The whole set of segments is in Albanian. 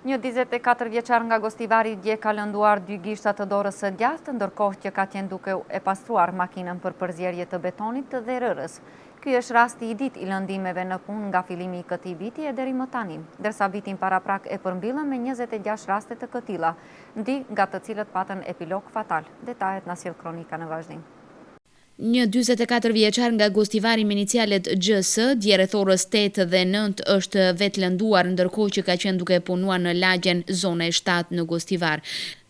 Një 24 vjeçar nga Gostivari dje ka lënduar 2 gishta të dorës së djathtë, ndërkohë që ka qenë duke e pastruar makinën për përzierje të betonit dhe rërës. Ky është rasti i ditë i lëndimeve në punë nga fillimi i këtij viti e deri më tani, ndërsa vitin paraprak e përmbyllën me 26 raste të këtilla, nga të cilët patën epilog fatal. Detajet na sjell kronika në vazhdim. Një 44 vjeçar nga Gostivari me inicialet GS, dje rreth orës 8 dhe 9 është vetë lënduar, ndërkohë që ka qenë duke punuar në lagjen zone 7 në Gostivar.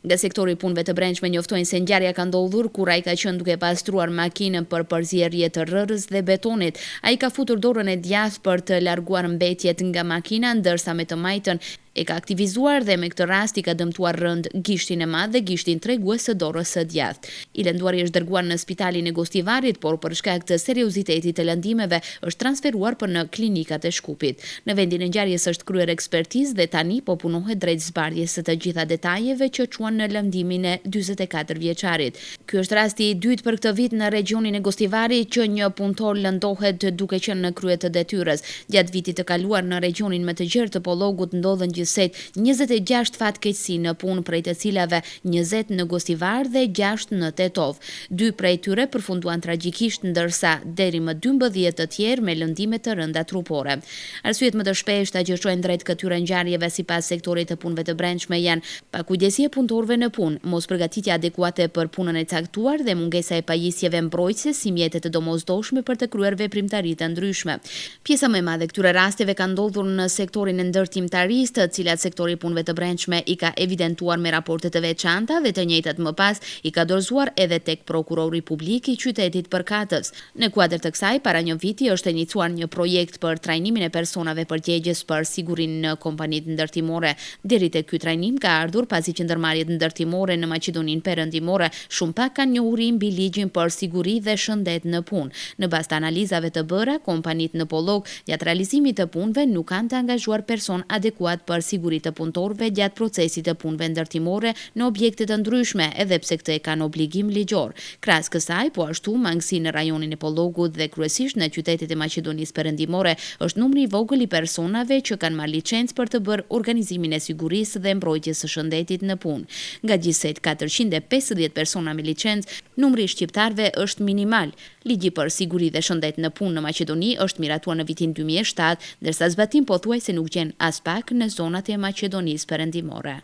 Nga sektori punëve të brendshme njoftojnë se ngjarja ka ndodhur kur ai ka qenë duke pastruar makinën për përzierje të rrërës dhe betonit. Ai ka futur dorën e djathtë për të larguar mbetjet nga makina, ndërsa me të majtën e ka aktivizuar dhe me këtë rast i ka dëmtuar rënd gishtin e madh dhe gishtin tregues së dorës së djathtë. I lënduari është dërguar në spitalin e Gostivarit, por për shkak të seriozitetit të lëndimeve është transferuar për në klinikat e Shkupit. Në vendin e ngjarjes është kryer ekspertizë dhe tani po punohet drejt zbardhjes së të gjitha detajeve që quhen në lëndimin e 44 vjeçarit. Ky është rasti i dytë për këtë vit në regionin e Gostivarit që një punëtor lëndohet duke qenë në krye të detyrës. Gjatë vitit të kaluar në regionin më të gjerë të Pollogut ndodhen 26 fatkeqësi në punë, prej të cilave 20 në Gostivar dhe 6 në Tetov. 2 prej tyre përfunduan tragjikisht, ndërsa deri më 12 të tjerë me lëndime të rënda trupore. Arsyet më të shpeshta që shojnë drejt këtyre ngjarjeve sipas sektorit të punëve të brendshme janë pakujdesia e punëtorëve në punë, mospërgatitja adekuate për punën e caktuar dhe mungesa e pajisjeve mbrojtëse si mjete të domosdoshme për të kryer veprimtari të ndryshme. Pjesa më e madhe këtyre rasteve ka ndodhur në sektorin e ndërtimtarisë, të cilat sektori punëve të brendshme i ka evidentuar me raporte të veçanta dhe të njëjtat më pas i ka dorëzuar edhe tek prokurori publik i qytetit përkatës. Në kuadër të kësaj, para një viti është iniciuar një projekt për trajnimin e personave përgjegjës për sigurinë në kompanitë ndërtimore. Deri tek ky trajnim ka ardhur pasi që ndërmarrjet ndërtimore në Maqedoninë Perëndimore shumë pak kanë njohuri mbi ligjin për siguri dhe shëndet në punë. Në bazë të analizave të bëra, kompanitë në Pollog gjatë realizimit të punëve nuk kanë të angazhuar person adekuat për siguritë të punëtorëve gjatë procesit të punëve ndërtimore në objekte të ndryshme, edhe pse këtë e kanë obligim ligjor. Krahas kësaj, po ashtu mangësi në rajonin e Pollogut dhe kryesisht në qytetet e Maqedonisë Perëndimore është numri i vogël i personave që kanë marrë licencë për të bërë organizimin e sigurisë dhe mbrojtjes së shëndetit në punë. Nga gjithsej 450 persona me licencë, numri i shqiptarëve është minimal. Ligji për siguri dhe shëndet në punë në Maqedoni është miratuar në vitin 2007, ndërsa zbatim pothuajse nuk gjen as pak në zonat e Maqedonisë Perëndimore.